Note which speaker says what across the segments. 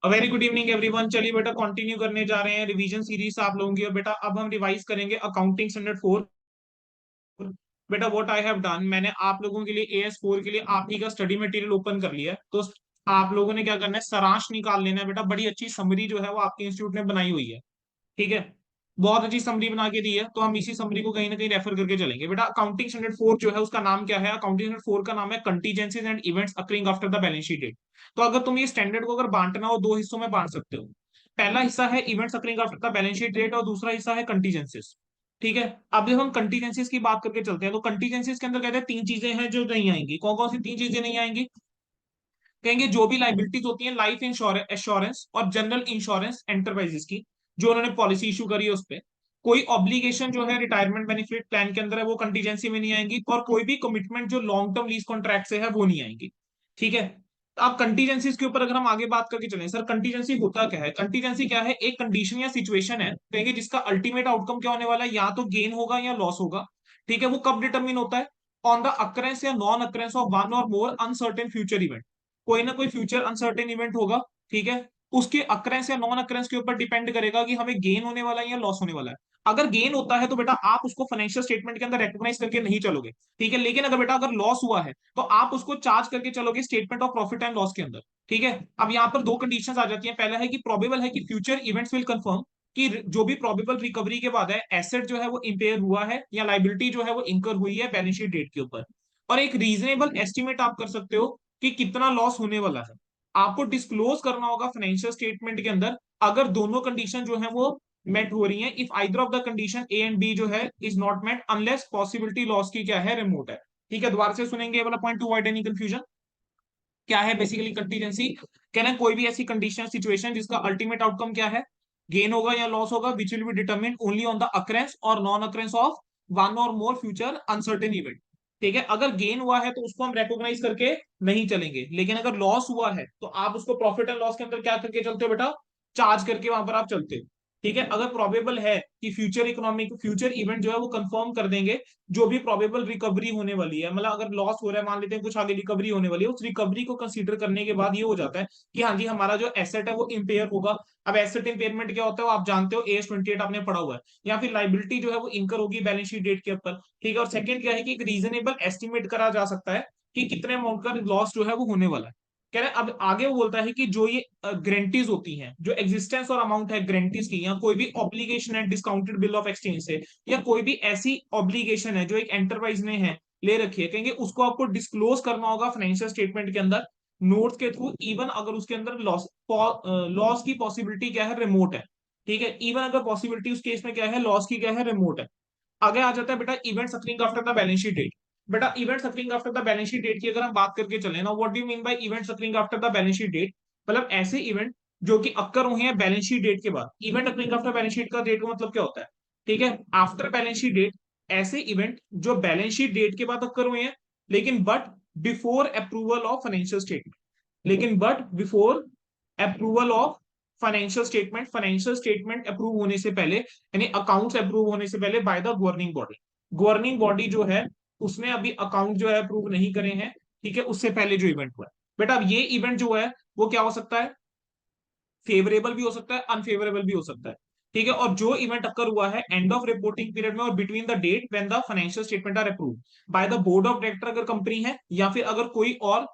Speaker 1: Very good evening everyone. चलिए बेटा continue करने जा रहे हैं रिवीजन सीरीज आप लोगों की। और बेटा अब हम रिवाइज करेंगे अकाउंटिंग स्टैंडर्ड 4। बेटा व्हाट आई हैव डन, मैंने आप लोगों के लिए AS4 के लिए आप ही का स्टडी मटेरियल ओपन कर लिया है। तो आप लोगों ने क्या करना है, सारांश निकाल लेना है। बेटा बड़ी अच्छी समरी जो है वो आपके इंस्टीट्यूट ने बनाई हुई है। ठीक है, बहुत अच्छी समरी बना के दी है, तो हम इसी समरी को कहीं ना कहीं रेफर करके चलेंगे। बेटा अकाउंटिंग स्टैंडर्ड 4 जो है उसका नाम क्या है? अकाउंटिंग स्टैंडर्ड 4 का नाम है contingencies and events occurring after the balance sheet date. तो अगर तुम ये स्टैंडर्ड को अगर बांटना हो, दो हिस्सों में बांट सकते हो। पहला हिस्सा है events occurring after the balance sheet date और दूसरा हिस्सा है कंटीजेंसीज। ठीक है, अब जब हम कंटीजेंसीज की बात करके चलते हैं तो कंटीजेंसीज के अंदर कहते हैं तीन चीजें हैं जो नहीं आएंगी। कौन कौन सी तीन चीजें नहीं आएंगी? कहेंगे जो भी लाइबिलिटीज होती हैं लाइफ इंश्योरेंस एश्योरेंस और जनरल इंश्योरेंस एंटरप्राइजेस की, जो उन्होंने पॉलिसी इशू करी है उस पर। कोई ऑब्लिगेशन जो है रिटायरमेंट बेनिफिट प्लान के अंदर है वो कंटीजेंसी में नहीं आएंगी, और कोई भी कमिटमेंट जो लॉन्ग टर्म लीज कॉन्ट्रैक्ट से है वो नहीं आएंगी। ठीक है, तो अब कंटीजेंसीज के ऊपर अगर हम आगे बात करके चलें, सर कंटीजेंसी होता क्या है? कंटीजेंसी क्या है? एक कंडीशन या सिचुएशन है कहेंगे जिसका अल्टीमेट आउटकम क्या होने वाला है, या तो गेन होगा या लॉस होगा। ठीक है, वो कब डिटरमिन होता है? ऑन द अकरेंस या नॉन अकरेंस ऑफ वन और मोर अनसर्टेन फ्यूचर इवेंट। कोई ना कोई फ्यूचर अनसर्टेन इवेंट होगा। ठीक है, उसके अक्रेंस या नॉन अक्रेंस के ऊपर डिपेंड करेगा कि हमें गेन होने वाला है या लॉस होने वाला है। अगर गेन होता है तो बेटा आप उसको फाइनेंशियल स्टेटमेंट के अंदर रेकॉग्नाइज करके नहीं चलोगे। ठीक है, लेकिन अगर बेटा अगर लॉस हुआ है तो आप उसको चार्ज करके चलोगे statement of profit and loss के अंदर। ठीक है, अब यहाँ पर दो कंडीशंस आ जाती हैं। पहला है कि प्रोबेबल है कि फ्यूचर इवेंट्स विल कंफर्म, कि जो भी प्रोबेबल रिकवरी के बाद है एसेट जो है वो इंपेयर हुआ है या लाइबिलिटी जो है वो इंकर हुई है बैलेंस शीट डेट के ऊपर। और एक रीजनेबल एस्टिमेट आप कर सकते हो कि कितना लॉस होने वाला है। आपको डिस्क्लोज करना होगा फाइनेंशियल स्टेटमेंट के अंदर अगर दोनों कंडीशन जो है वो मेट हो रही है। If either of the condition A and B जो है is not met unless possibility loss की क्या है, रिमोट है। ठीक है, दोबारा से सुनेंगे ये वाला point two avoid any confusion. क्या है बेसिकली कंटीजेंसी? कहना है कोई भी ऐसी कंडीशन सिचुएशन जिसका अल्टीमेट आउटकम क्या है, गेन होगा या लॉस होगा, which will be determined only on the occurrence और नॉन अकरेंस ऑफ वन और मोर फ्यूचर अनसर्टेन इवेंट। ठीक है, अगर गेन हुआ है तो उसको हम रिकॉग्नाइज करके नहीं चलेंगे, लेकिन अगर लॉस हुआ है तो आप उसको प्रॉफिट एंड लॉस के अंदर क्या करके चलते हो बेटा? चार्ज करके वहां पर आप चलते हो। ठीक है, अगर प्रोबेबल है कि फ्यूचर इकोनॉमिक फ्यूचर इवेंट जो है वो कंफर्म कर देंगे जो भी प्रोबेबल रिकवरी होने वाली है, मतलब अगर लॉस हो रहा है मान लेते हैं कुछ आगे रिकवरी होने वाली है, उस रिकवरी को कंसीडर करने के बाद ये हो जाता है कि हाँ जी हमारा जो एसेट है वो इम्पेयर होगा। अब एसेट इम्पेयरमेंट क्या होता है वो आप जानते हो, AS28 आपने पढ़ा हुआ है। या फिर लाइबिलिटी जो है वो इंकर होगी बैलेंस शीट डेट के ऊपर। ठीक है, और सेकंड क्या है कि एक रीजनेबल एस्टिमेट करा जा सकता है कि कितने अमाउंट का लॉस जो है वो होने वाला है। कह रहे हैं अब आगे वो बोलता है कि जो ये ग्रेंटीज होती हैं, जो एग्जिस्टेंस और अमाउंट है ग्रेंटीज की, या कोई भी ऑब्लिगेशन है डिस्काउंटेड बिल ऑफ एक्सचेंज से, या कोई भी ऐसी ऑब्लिगेशन है जो एक एंटरप्राइज ने है ले रखी है, कहेंगे उसको आपको डिस्क्लोज करना होगा फाइनेंशियल स्टेटमेंट के अंदर नोट्स के थ्रू, इवन अगर उसके अंदर लॉस लॉस की पॉसिबिलिटी क्या है, रिमोट है। ठीक है, इवन अगर पॉसिबिलिटी उस केस में क्या है, लॉस की क्या है, रिमोट है। आगे आ जाता है बेटा events occurring after the balance sheet date. बेटा events occurring after the balance sheet date की अगर हम बात करके चले ना, what do you mean by events occurring after the balance sheet date? मतलब ऐसे इवेंट जो कि अक्कर हुए हैं बैलेंस शीट डेट के बाद। Event occurring after balance sheet का डेट का मतलब क्या होता है? ठीक है, आफ्टर बैलेंस शीट डेट ऐसे इवेंट जो बैलेंस शीट डेट के बाद अक्कर हुए हैं, लेकिन but before approval of financial statement. लेकिन but before approval of financial statement approve होने से पहले, यानी अकाउंट्स अप्रूव होने से पहले by the governing body. Governing body जो है उसने अभी अकाउंट जो है अप्रूव नहीं करे हैं। ठीक है, उससे पहले जो इवेंट हुआ है। बेटा अब ये इवेंट जो है वो क्या हो सकता है? फेवरेबल भी हो सकता है, अनफेवरेबल भी हो सकता है। ठीक है, और जो इवेंट अकर हुआ है एंड ऑफ रिपोर्टिंग पीरियड में और between the date when the financial statement are approve by the board of director अगर कंपनी है, या फिर अगर कोई और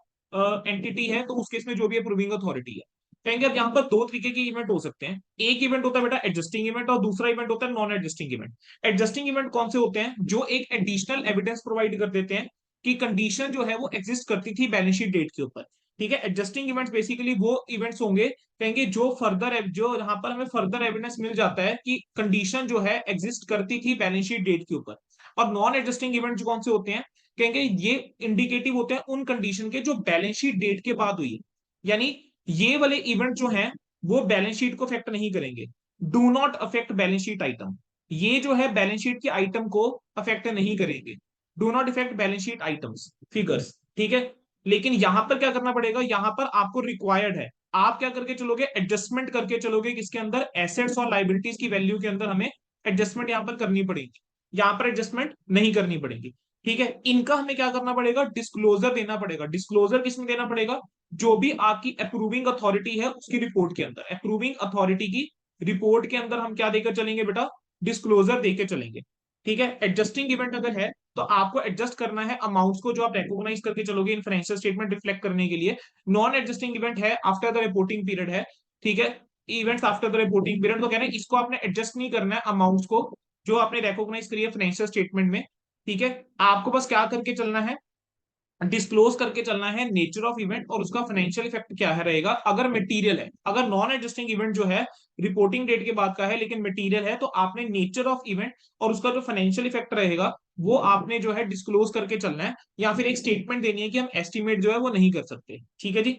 Speaker 1: एंटिटी है तो उस केस में जो भी अप्रूविंग अथॉरिटी है। कहेंगे अब यहाँ पर दो तरीके के इवेंट हो सकते हैं। एक इवेंट होता है बेटा एडजस्टिंग इवेंट और दूसरा इवेंट होता है non adjusting event. Adjusting event कौन से होते हैं? जो एक एडिशनल एविडेंस प्रोवाइड कर देते हैं कि कंडीशन जो है वो एग्जिस्ट करती थी बैलेंस शीट डेट के ऊपर। ठीक है, एडजस्टिंग इवेंट्स बेसिकली वो इवेंट्स होंगे कहेंगे जो फर्दर जो यहाँ पर हमें फर्दर एविडेंस मिल जाता है कि कंडीशन जो है एग्जिस्ट करती थी बैलेंस शीट डेट के ऊपर। और नॉन एडजस्टिंग इवेंट कौन से होते हैं? कहेंगे ये इंडिकेटिव होते हैं उन कंडीशन के जो बैलेंस शीट डेट के बाद हुई है। यानी ये वाले इवेंट जो हैं वो बैलेंस शीट को अफेक्ट नहीं करेंगे। Do not affect balance sheet item. ये जो है बैलेंस शीट के आइटम को अफेक्ट नहीं करेंगे। Do not effect balance sheet items figures. ठीक है, लेकिन यहां पर क्या करना पड़ेगा? यहां पर आपको रिक्वायर्ड है, आप क्या करके चलोगे? एडजस्टमेंट करके चलोगे किसके अंदर? एसेट्स और लाइबिलिटीज की वैल्यू के अंदर हमें एडजस्टमेंट यहां पर करनी पड़ेगी। यहां पर एडजस्टमेंट नहीं करनी पड़ेगी। ठीक है, इनका हमें क्या करना पड़ेगा? डिस्क्लोजर देना पड़ेगा। डिस्क्लोजर किसमें देना पड़ेगा? जो भी आपकी अप्रूविंग अथॉरिटी है उसकी रिपोर्ट के अंदर, अप्रूविंग अथॉरिटी की रिपोर्ट के अंदर हम क्या देकर चलेंगे बेटा, डिस्क्लोजर देकर चलेंगे। ठीक है, एडजस्टिंग इवेंट अगर है तो आपको एडजस्ट करना है अमाउंट्स को जो आप रिकॉग्नाइज करके चलोगे इन फाइनेंशियल स्टेटमेंट रिफ्लेक्ट करने के लिए। नॉन एडजस्टिंग इवेंट है आफ्टर द रिपोर्टिंग पीरियड है। ठीक है, events after the reporting period, तो कह रहे हैं इसको आपने एडजस्ट नहीं करना है अमाउंट्स को जो आपने रिकॉग्नाइज करी है फाइनेंशियल स्टेटमेंट में। ठीक है, आपको बस क्या करके चलना है, डिस्क्लोज करके चलना है नेचर ऑफ इवेंट और उसका फाइनेंशियल इफेक्ट क्या है रहेगा अगर मटेरियल है। अगर नॉन एडजस्टिंग इवेंट जो है रिपोर्टिंग डेट के बाद का है लेकिन मटेरियल है, तो आपने नेचर ऑफ इवेंट और उसका जो फाइनेंशियल इफेक्ट रहेगा वो आपने जो है डिस्क्लोज करके चलना है, या फिर एक स्टेटमेंट देनी है कि हम एस्टिमेट जो है वो नहीं कर सकते। ठीक है जी।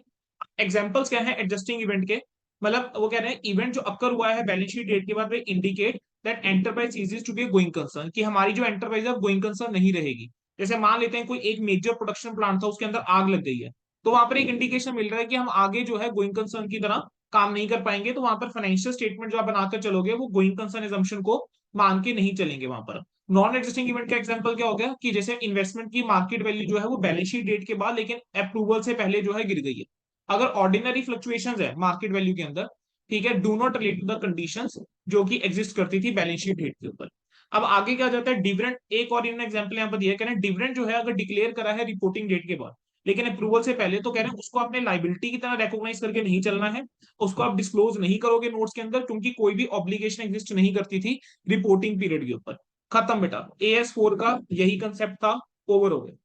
Speaker 1: एग्जाम्पल्स क्या है एडजस्टिंग इवेंट के, मतलब वो कह रहे हैं इवेंट जो अक्कर हुआ है बैलेंस शीट डेट के बाद indicate that enterprise is to be going concern, कि हमारी जो एंटरप्राइज है गोइंग कंसर्न नहीं रहेगी। जैसे मान लेते हैं कोई एक मेजर प्रोडक्शन प्लांट था उसके अंदर आग लग गई है, तो वहां पर एक इंडिकेशन मिल रहा है कि हम आगे जो है गोइंग कंसर्न की तरह काम नहीं कर पाएंगे, तो वहां पर फाइनेंशियल स्टेटमेंट जो आप बनाकर चलोगे वो गोइंग कंसर्न एजम्पशन को मान के नहीं चलेंगे वहां पर। नॉन एग्जिस्टिंग इवेंट का एग्जांपल क्या हो गया कि जैसे इन्वेस्टमेंट की मार्केट वैल्यू जो है वो बैलेंस शीट डेट के बाद लेकिन अप्रूवल से पहले जो है गिर गई है। अगर ऑर्डिनरी फ्लक्चुएशंस है मार्केट वैल्यू के अंदर, ठीक है, do not relate to the conditions जो कि एग्जिस्ट करती थी बैलेंस शीट डेट के ऊपर। अब आगे क्या जाता है डिविडेंड, एक और इन्होंने एग्जांपल यहाँ पर दिया, कह रहे हैं डिविडेंड जो है अगर डिक्लेयर करा है रिपोर्टिंग डेट के बाद लेकिन अप्रूवल से पहले, तो कह रहे हैं उसको आपने लाइबिलिटी की तरह रिकॉग्नाइज करके नहीं चलना है, उसको आप डिस्क्लोज नहीं करोगे नोट्स के अंदर क्योंकि कोई भी ऑब्लिगेशन एग्जिस्ट नहीं करती थी रिपोर्टिंग पीरियड के ऊपर। खत्म बेटा, AS4 का यही कंसेप्ट था, ओवर हो गया।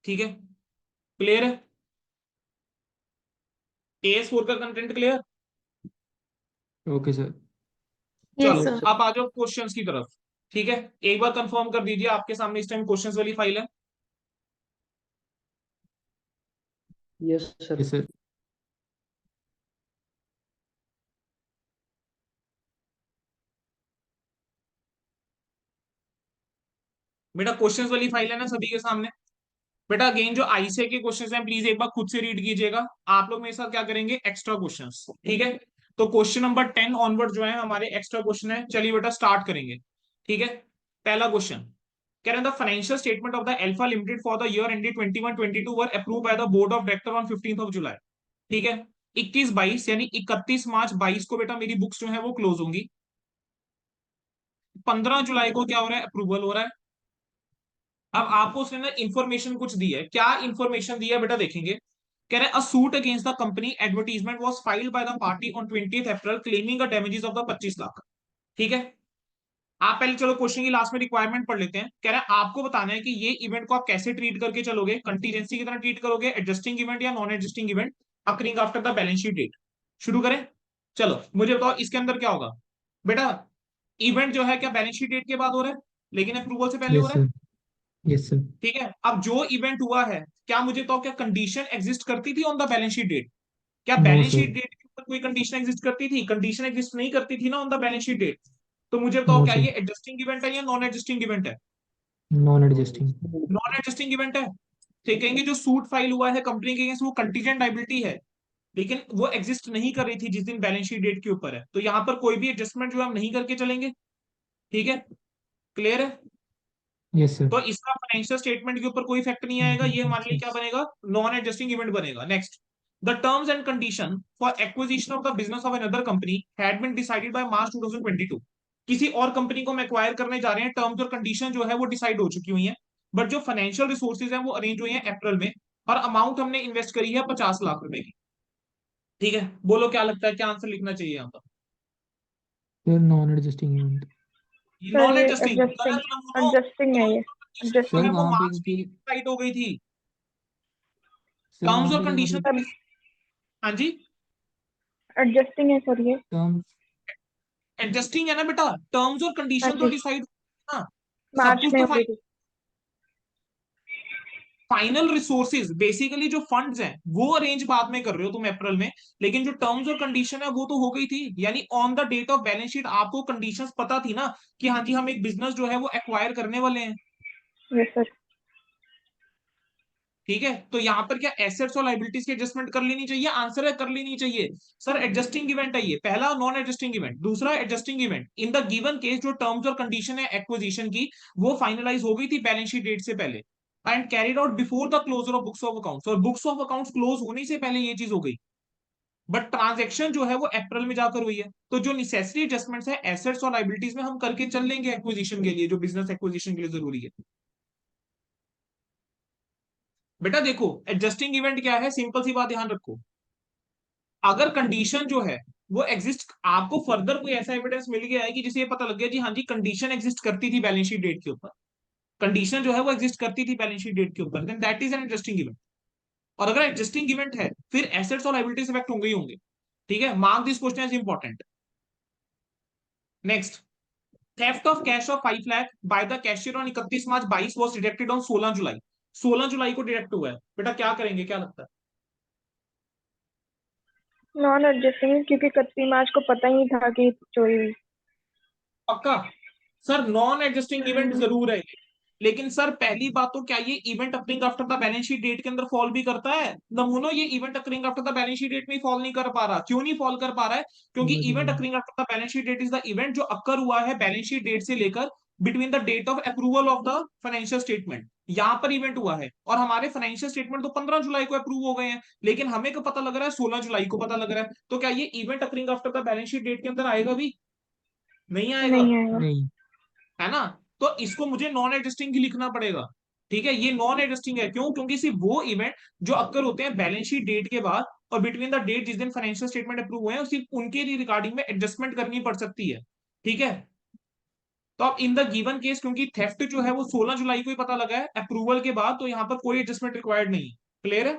Speaker 1: ठीक है, क्लियर है, AS4 का कंटेंट क्लियर।
Speaker 2: Okay sir.
Speaker 1: चलो
Speaker 3: यस सर।
Speaker 1: आप आ जाओ क्वेश्चंस की तरफ। ठीक है, एक बार कंफर्म कर दीजिए आपके सामने इस टाइम क्वेश्चंस वाली फाइल है।
Speaker 3: Yes sir.
Speaker 2: Yes sir.
Speaker 1: बेटा क्वेश्चंस वाली फाइल है ना सभी के सामने। बेटा अगेन जो आईसीए के क्वेश्चंस हैं प्लीज एक बार खुद से रीड कीजिएगा। आप लोग मेरे साथ क्या करेंगे, एक्स्ट्रा क्वेश्चंस। ठीक है, तो क्वेश्चन नंबर 10 ऑनवर्ड जो है हमारे एक्स्ट्रा क्वेश्चन है। चलिए बेटा स्टार्ट करेंगे। ठीक है, पहला क्वेश्चन कह रहे हैं the financial statement of the alpha limited for the year ended 21-22 were approve by the board of director on 15th of July. ठीक है, 21-22 यानी 31 मार्च 22 को बेटा मेरी बुक्स जो है वो क्लोज होंगी। 15 जुलाई को क्या हो रहा है, अप्रूवल हो रहा है। अब आपको उसने ना इंफॉर्मेशन कुछ दी है, क्या इंफॉर्मेशन दी है बेटा देखेंगे। कह रहे हैं अ suit against the company advertisement was filed by the party on 20th April claiming a damages of the 25 lakh. ठीक है, आप पहले चलो क्वेश्चन की लास्ट में रिक्वायरमेंट पढ़ लेते हैं। कह रहा है आपको बताना है कि ये इवेंट को आप कैसे ट्रीट करके चलोगे, कंटीजेंसी की तरह ट्रीट करोगे, एडजस्टिंग इवेंट या non adjusting event occurring after the balance sheet date. शुरू करें, चलो मुझे बताओ इसके अंदर क्या होगा बेटा। इवेंट जो है क्या बैलेंस शीट डेट के बाद हो रहा है लेकिन अप्रूवल से पहले हो
Speaker 2: यस
Speaker 1: रहा है।
Speaker 2: सर। Yes sir.
Speaker 1: ठीक है, अब जो इवेंट हुआ है क्या मुझे तो क्या कंडीशन एग्जिस्ट करती थी on the balance sheet date, क्या
Speaker 2: no
Speaker 1: balance
Speaker 2: sir.
Speaker 1: Sheet date के ऊपर कोई कंडीशन एग्जिस्ट करती थी, कंडीशन एग्जिस्ट नहीं करती थी ना on the balance sheet date. तो मुझे बताओ
Speaker 2: नो
Speaker 1: क्या
Speaker 2: सर।
Speaker 1: ये एडजस्टिंग इवेंट है या नॉन एडजस्टिंग इवेंट है।
Speaker 2: Non adjusting.
Speaker 1: Non adjusting event है। ठीक कहेंगे जो सूट फाइल हुआ है कंपनी के अगेंस्ट वो कंटीजेंट लायबिलिटी है लेकिन वो एग्जिस्ट नहीं कर रही थी जिस दिन बैलेंस शीट डेट के ऊपर है, तो यहां पर कोई भी एडजस्टमेंट जो है हम नहीं करके चलेंगे। ठीक है, क्लियर है।
Speaker 2: Yes sir.
Speaker 1: तो इसका फाइनेंशियल स्टेटमेंट के ऊपर कोई इफेक्ट नहीं आएगा, ये हमारे लिए क्या बनेगा, नॉन एडजस्टिंग इवेंट बनेगा। Next, the terms and condition for acquisition of the business of another company had been decided by March 2022। किसी और कंपनी को हम एक्वायर करने जा रहे हैं, टर्म्स और कंडीशन जो है वो डिसाइड हो चुकी हुई है, बट जो फाइनेंशियल रिसोर्सेज है वो अरेंज हुए हैं अप्रैल में, और अमाउंट हमने इन्वेस्ट करी है 50 लाख रुपए की। ठीक है, बोलो क्या लगता है क्या आंसर लिखना चाहिए यहाँ पर।
Speaker 2: Sir non adjusting event.
Speaker 3: Sir
Speaker 1: non
Speaker 3: ये
Speaker 1: एडजस्टिंग
Speaker 3: एडजस्टिंग,
Speaker 1: गलत ना बोलो,
Speaker 3: एडजस्टिंग है ये,
Speaker 1: जो
Speaker 2: सर
Speaker 1: है
Speaker 3: एडजस्टिंग।
Speaker 1: वो
Speaker 2: वहां पे
Speaker 1: मार्च में
Speaker 2: क्योंकि
Speaker 1: डिसाइड हो गई थी।
Speaker 2: सर
Speaker 1: टर्म्स
Speaker 2: वहां
Speaker 1: और
Speaker 2: पे जब
Speaker 1: कंडीशन,
Speaker 2: मतलब
Speaker 3: सर
Speaker 1: हाँ जी,
Speaker 3: एडजस्टिंग है सर ये।
Speaker 2: टर्म्स।
Speaker 1: एडजस्टिंग है ना बेटा, टर्म्स और
Speaker 3: हाँ
Speaker 1: कंडीशन तो
Speaker 3: जी,
Speaker 1: डिसाइड ना, सब
Speaker 3: मार्च
Speaker 1: कुछ
Speaker 3: में
Speaker 1: तो
Speaker 3: हो गई थी।
Speaker 1: फाइनल रिसोर्सेज बेसिकली जो फंड्स हैं वो अरेंज बाद में कर रहे हो तुम अप्रैल में, लेकिन जो टर्म्स और कंडीशन है वो तो हो गई थी, यानी on the date of balance sheet आपको कंडीशंस पता थी ना कि हाँ जी हम एक बिजनेस जो है वो एक्वायर करने वाले हैं।
Speaker 3: Yes sir.
Speaker 1: ठीक है, तो यहाँ पर क्या एसेट्स और लाइबिलिटीज की एडजस्टमेंट कर लेनी चाहिए, आंसर है कर लेनी चाहिए। सर एडजस्टिंग इवेंट है ये, पहला नॉन एडजस्टिंग इवेंट, दूसरा adjusting event. In the given case जो टर्म्स और कंडीशन है एक्विजिशन की वो फाइनलाइज हो गई थी बैलेंस शीट डेट से पहले। And carried out before the closure of books of accounts, और बुक्स ऑफ अकाउंट्स क्लोज होने से पहले ये चीज हो गई, बट ट्रांजेक्शन जो है वो अप्रैल में जाकर हुई है। तो जो नेसेसरी एडजस्टमेंट्स है एसेट्स और लाइबिलिटीज में हम करके चल लेंगे एक्विजिशन के लिए, जो बिजनेस एक्विजिशन के लिए जरूरी है। बेटा देखो एडजस्टिंग इवेंट क्या है, सिंपल सी बात ध्यान रखो, अगर कंडीशन जो है वो एग्जिस्ट, आपको फर्दर कोई ऐसा एविडेंस मिल गया है कि जिसे ये पता लग गया जी हाँ जी कंडीशन एग्जिस्ट करती थी बैलेंस शीट डेट के ऊपर, कंडीशन जो है वो एग्जिस्ट करती थी बैलेंस शीट डेट के ऊपर, then that is an adjusting event. और अगर एडजस्टिंग इवेंट है फिर एसेट्स और लायबिलिटीज इफेक्ट होंगे ही होंगे। ठीक है, mark this question is important. Next, theft of cash of 5 lakh by the cashier on 31 March 22 was detected on 16 जुलाई, 16 जुलाई को डिटेक्ट हुआ है, बेटा क्या करेंगे, क्या लगता है?
Speaker 3: नॉन एडजस्टिंग, क्योंकि 31 मार्च को पता ही नहीं था कि चोरी हुई।
Speaker 1: पक्का? सर नॉन एडजस्टिंग इवेंट जरूर है ये। लेकिन सर पहली बात तो क्या ये event occurring after the balance sheet date के अंदर फॉल भी करता है? नमूनो ये event occurring after the balance sheet date में फॉल नहीं कर पा रहा, क्यों नहीं फॉल कर पा रहा है? क्योंकि event occurring after the balance sheet date is the event जो अकर हुआ है बैलेंस शीट डेट से लेकर between the date of approval of the financial statement, यहां पर इवेंट हुआ है। और हमारे फाइनेंशियल स्टेटमेंट तो 15 जुलाई को अप्रूव हो गए हैं, लेकिन हमें को पता लग रहा है 16 जुलाई को पता लग रहा है, तो क्या ये event occurring after the balance sheet date के अंदर आएगा भी? नहीं आएगा,
Speaker 3: नहीं आएगा।
Speaker 2: नहीं।
Speaker 1: है ना? तो इसको मुझे नॉन एडजस्टिंग ही लिखना पड़ेगा। ठीक है, ये नॉन एडजस्टिंग है, क्यों? क्योंकि सिर्फ वो इवेंट जो अक्कर होते हैं बैलेंस शीट डेट के बाद और बिटवीन द डेट जिस दिन फाइनेंशियल स्टेटमेंट अप्रूव हुए हैं, सिर्फ उनके रिगार्डिंग में एडजस्टमेंट करनी पड़ सकती है। ठीक है, तो अब इन द गिवन केस क्योंकि थेफ्ट जो है वो 16 जुलाई को ही पता लगा है अप्रूवल के बाद, तो यहाँ पर कोई एडजस्टमेंट रिक्वायर्ड नहीं है। क्लियर है?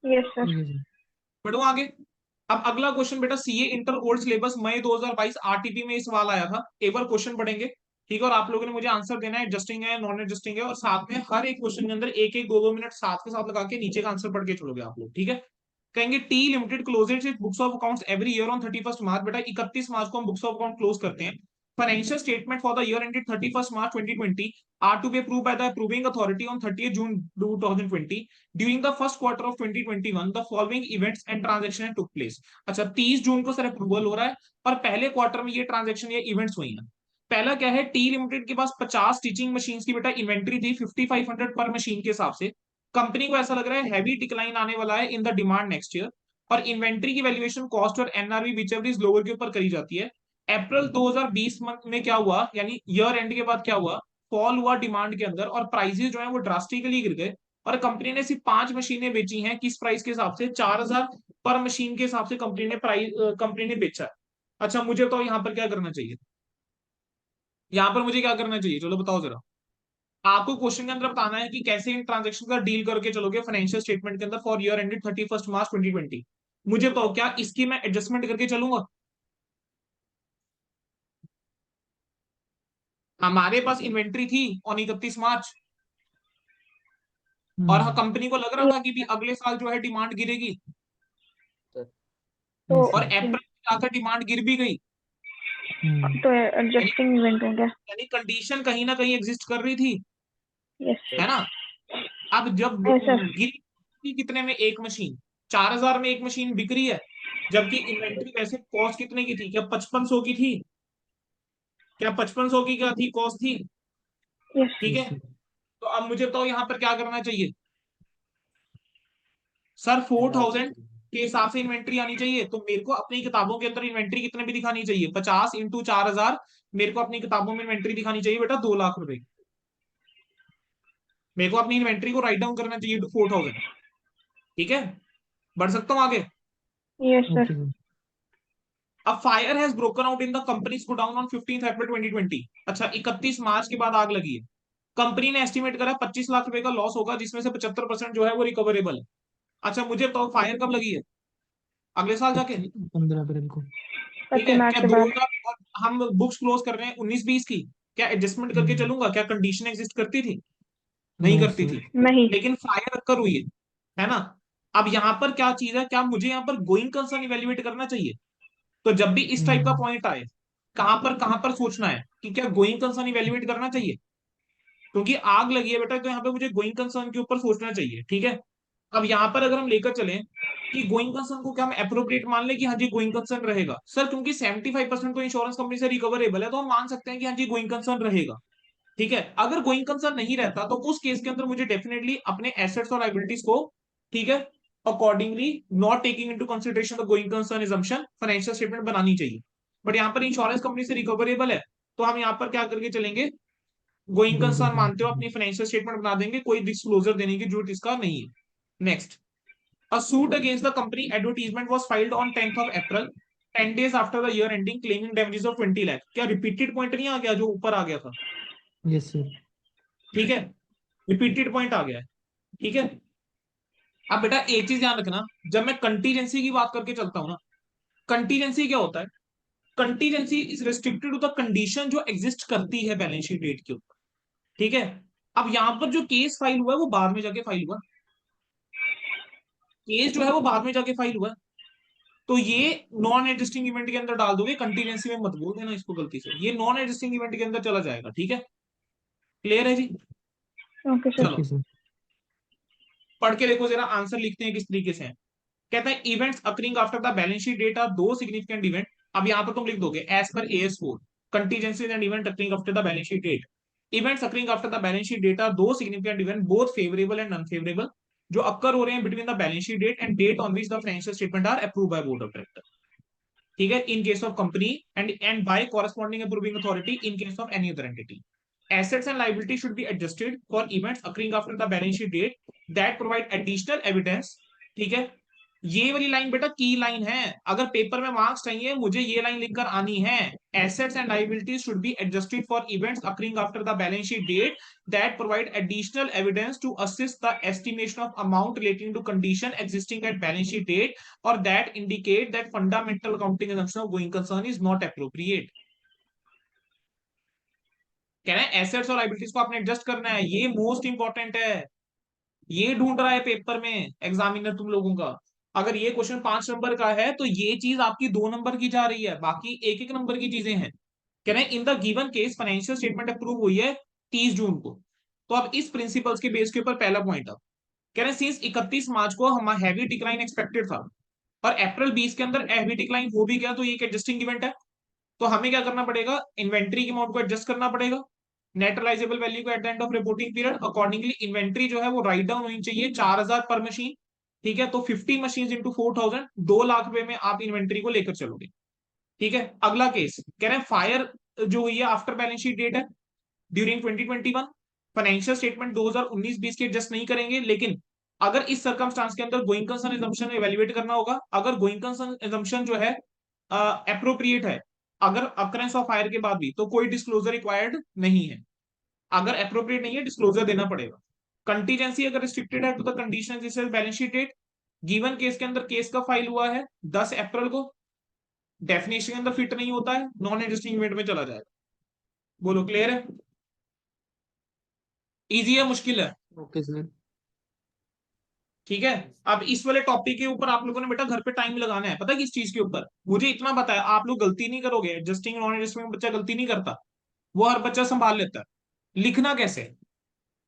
Speaker 3: Yes sir.
Speaker 2: ठीक है सर।
Speaker 1: बढ़ो आगे। अब अगला क्वेश्चन बेटा सीए इंटर ओल्ड सिलेबस मई 2022 आरटीपी में ये सवाल आया था, एक बार क्वेश्चन पढ़ेंगे। ठीक है, और आप लोगों ने मुझे आंसर देना है, एडजस्टिंग है नॉन एडजस्टिंग है, और साथ में हर एक क्वेश्चन के अंदर एक एक दो दो मिनट साथ के साथ लगा के नीचे का आंसर पढ़ के चलोगे आप लोग। ठीक है, कहेंगे T limited closes its books of accounts every year on 31 March, बेटा 31 मार्च को हम बुक्स ऑफ अकाउंट क्लोज करते हैं। Financial statement for the year ended 31 March 2020 are to be approved by the approving authority on 30th June 2020. During the first quarter of 2021, the following events and transactions took place. अच्छा 30 जून को sir approval हो रहा है और पहले quarter में ये transaction ये इवेंट्स हुई हैं। पहला क्या है, टी लिमिटेड के पास 50 टीचिंग मशीन की बेटा इन्वेंट्री थी 5500 पर मशीन के हिसाब से। कंपनी को ऐसा लग रहा है हैवी डिक्लाइन आने वाला है in the demand next year, और इन्वेंट्री की वैल्यूएशन कॉस्ट और एनआरवी विचएवर इज लोअर के ऊपर करी जाती है। अप्रैल 2020 मंथ में क्या हुआ, यानी ईयर एंड के बाद क्या हुआ, फॉल हुआ डिमांड के अंदर और प्राइसेस जो है वो ड्रास्टिकली गिर गए, और कंपनी ने सिर्फ 5 मशीनें बेची हैं, किस प्राइस के हिसाब से, 4000 पर मशीन के हिसाब से कंपनी ने बेचा है। अच्छा मुझे तो यहाँ पर क्या करना चाहिए, यहाँ पर मुझे क्या करना चाहिए, चलो बताओ जरा। आपको क्वेश्चन के अंदर बताना है कि कैसे इन ट्रांजेक्शन का डील करके चलोगे फाइनेंशियल स्टेटमेंट के अंदर फॉर ईयर एंडेड 31 मार्च 2020। मुझे बताओ क्या इसकी मैं एडजस्टमेंट करके चलूंगा? हमारे पास इन्वेंट्री थी ऑन 31 मार्च, और कंपनी को लग रहा था कि भी अगले साल जो है डिमांड गिरेगी,
Speaker 3: तो
Speaker 1: और अप्रैल में जाकर डिमांड गिर भी गई,
Speaker 3: तो एडजस्टिंग इवेंट हो गया।
Speaker 1: यानी कंडीशन कहीं ना कहीं एग्जिस्ट कर रही थी,
Speaker 3: यस
Speaker 1: है ना? अब जब
Speaker 3: सर।
Speaker 1: गिरी कितने में एक मशीन, 4000 में एक मशीन बिक रही है, जबकि इन्वेंट्री वैसे कॉस्ट कितने की थी, क्या 5500 की थी, क्या 5500 की क्या थी कॉस्ट थी?
Speaker 3: यस
Speaker 1: ठीक है, तो अब मुझे बताओ यहाँ पर क्या करना चाहिए सर, 4000 के हिसाब से इन्वेंट्री आनी चाहिए, तो मेरे को अपनी किताबों के अंदर इन्वेंट्री कितने भी दिखानी चाहिए, 50 इंटू 4000, मेरे को अपनी किताबों में इन्वेंट्री दिखानी चाहिए बेटा 2 लाख रुपए। मेरे को अपनी इन्वेंट्री को राइट डाउन करना चाहिए टू 4000। ठीक है, बढ़ सकता हूँ आगे।
Speaker 3: Yes sir.
Speaker 1: अब fire has broken out in the company's godown on 15 April 2020। अच्छा 31 मार्च के बाद आग लगी है, कंपनी ने एस्टिमेट करा 25 लाख रुपए का लॉस होगा, जिसमें से 75% जो है वो रिकवरेबल है। अच्छा मुझे बताओ फायर कब लगी है, अगले साल जाके?
Speaker 2: 15 अप्रैल को।
Speaker 1: ठीक है,
Speaker 3: 31 मार्च
Speaker 1: क्या
Speaker 3: के बाद।
Speaker 1: 2000 हम बुक्स क्लोज कर रहे हैं 19-20 की, क्या एडजस्टमेंट करके चलूंगा? क्या कंडीशन एग्जिस्ट करती थी? नहीं
Speaker 2: नो
Speaker 1: करती
Speaker 2: सर।
Speaker 1: थी,
Speaker 3: नहीं।
Speaker 1: लेकिन फायर अकर हुई है ना? अब यहाँ पर क्या चीज है, क्या मुझे यहाँ पर गोइंग कंसर्न इवेल्युएट करना चाहिए? तो जब भी इस टाइप का पॉइंट आए, कहां पर सोचना है कि क्या गोइंग कंसर्न इवेल्युएट करना चाहिए, क्योंकि आग लगी है बेटा, तो यहाँ पे मुझे गोइंग कंसर्न के ऊपर सोचना चाहिए। ठीक है, अब यहाँ पर अगर हम लेकर चलें कि गोइंग कंसर्न को क्या हम अप्रोप्रिएट मान ले कि हाँ जी गोइंग कंसर्न रहेगा, सर क्योंकि 75% तो इंश्योरेंस कंपनी से रिकवरेबल है, तो हम मान सकते हैं कि हाँ जी गोइंग कंसर्न रहेगा। ठीक है, अगर गोइंग कंसर्न नहीं रहता तो उस केस के अंदर मुझे डेफिनेटली अपने एसेट्स और लायबिलिटीज को, ठीक है, accordingly not taking into consideration the going concern assumption financial statement बनानी चाहिए। बट यहाँ पर इंश्योरेंस कंपनी से रिकवरेबल है, तो हम यहाँ पर क्या करके चलेंगे, गोइंग
Speaker 2: Going
Speaker 1: कंसर्न
Speaker 2: concern.
Speaker 1: मानते हो अपनी फाइनेंशियल स्टेटमेंट बना देंगे, कोई डिस्क्लोजर देने की जरूरत इसका नहीं है। Next, a suit against the company advertisement was filed on 10th of April, 10 days after the year ending, claiming damages of 20 lakh। क्या रिपीटेड पॉइंट नहीं आ गया जो ऊपर आ गया था?
Speaker 2: Yes, sir.
Speaker 1: ठीक है, रिपीटेड पॉइंट आ गया है। ठीक है, अब बेटा एक चीज ध्यान रखना, जब मैं कंटीजेंसी की बात करके चलता हूं ना, कंटीजेंसी क्या होता है? Contingency is restricted to the condition जो एग्जिस्ट करती है बैलेंस शीट डेट के ऊपर। ठीक है, अब यहां पर जो केस फाइल हुआ है वो बाद में जाके फाइल हुआ, केस जो है वो बाद में जाके फाइल हुआ, तो ये नॉन एग्जिस्टिंग इवेंट के अंदर डाल दोगे, कंटीजेंसी में मत बोल देना इसको गलती से, ये नॉन एग्जिस्टिंग इवेंट के अंदर चला जाएगा। ठीक है, क्लियर है जी?
Speaker 3: Okay sir.
Speaker 1: चलो
Speaker 2: Okay, sir.
Speaker 1: पढ़ के देखो जरा, आंसर लिखते हैं किस तरीके से है। कहता है events occurring after the balance sheet date are those significant event. अब यहां पर तुम लिख दोगे as per AS4, contingencies and event occurring after the balance sheet date. Events occurring after the balance sheet date are those significant event both favourable and unfavourable जो occur हो रहे हैं between the balance sheet date and date on which the financial statement are approved by board of director. ठीक है, in case of company and by corresponding approving authority in case of any other entity. Assets and liabilities should be adjusted for events occurring after the balance sheet date that provide additional evidence। ठीक है, ये वाली line बेटा की line है, अगर paper में marks चाहिए मुझे ये लाइन लिखकर आनी है। Assets and liabilities should be adjusted for events occurring after the balance sheet date that provide additional evidence to assist the estimation of amount relating to condition existing at balance sheet date or that indicate that fundamental accounting assumption of going concern is not appropriate। कह रहे हैं assets और liabilities को आपने adjust करना है, ये most important है, ये ढूंढ रहा है पेपर में एग्जामिनर तुम लोगों का। अगर ये क्वेश्चन 5 नंबर का है तो ये चीज आपकी 2 नंबर की जा रही है, बाकी 1-1 नंबर की चीजें हैं। कह रहे हैं in the given case financial statement approve हुई है 30 जून को, तो अब इस प्रिंसिपल्स के बेस के ऊपर पहला पॉइंट। अब कह रहे हैं सिंस 31 मार्च को हम हैवी डिक्लाइन एक्सपेक्टेड था और अप्रैल 20 के अंदर हैवी डिक्लाइन हो भी गया, तो ये एक एडजस्टिंग इवेंट है, तो हमें क्या करना पड़ेगा, इन्वेंट्री के अमाउंट को एडजस्ट करना पड़ेगा, नेट रियलाइजेबल वैल्यू को at the end of reporting period. Accordingly inventory जो है वो राइट डाउन होनी चाहिए 4000 पर मशीन। ठीक है, तो 50 मशीन इंटू 4000, 2 लाख रुपए में आप इन्वेंट्री को लेकर चलोगे। ठीक है, अगला केस कह रहे हैं फायर जो हुई है आफ्टर बैलेंस शीट डेट है ड्यूरिंग 2021, फाइनेंशियल स्टेटमेंट 2019-20 के एडजस्ट नहीं करेंगे, लेकिन अगर इस सर्कमस्टांस के अंदर गोइंग कंसर्न एजम्पशन इवैल्यूएट करना होगा, अगर गोइंग कंसर्न एजम्पशन जो है अप्रोप्रिएट है, अगर अकरेंस ऑफ फायर के बाद भी, तो कोई डिस्क्लोजर रिक्वायर्ड नहीं है, अगर अप्रोप्रिएट नहीं है डिस्क्लोजर देना पड़ेगा। कंटीजेंसी अगर रिस्ट्रिक्टेड है to the condition this is balance sheet date, given case के अंदर केस का फाइल हुआ है 10 अप्रैल को, डेफिनेशन के अंदर फिट नहीं होता है, नॉन एग्जिस्टिंग इवेंट में चला जाएगा। बोलो क्लियर है? इजी है मुश्किल है?
Speaker 2: Okay, sir.
Speaker 1: ठीक है, अब इस वाले टॉपिक के ऊपर आप लोगों ने बेटा घर पे टाइम लगाना है, पता है किस चीज के ऊपर, मुझे इतना बताया, आप लोग गलती नहीं करोगे, एडजस्टिंग नॉन एडजस्टिंग में बच्चा गलती नहीं करता, वो हर बच्चा संभाल लेता है। लिखना कैसे,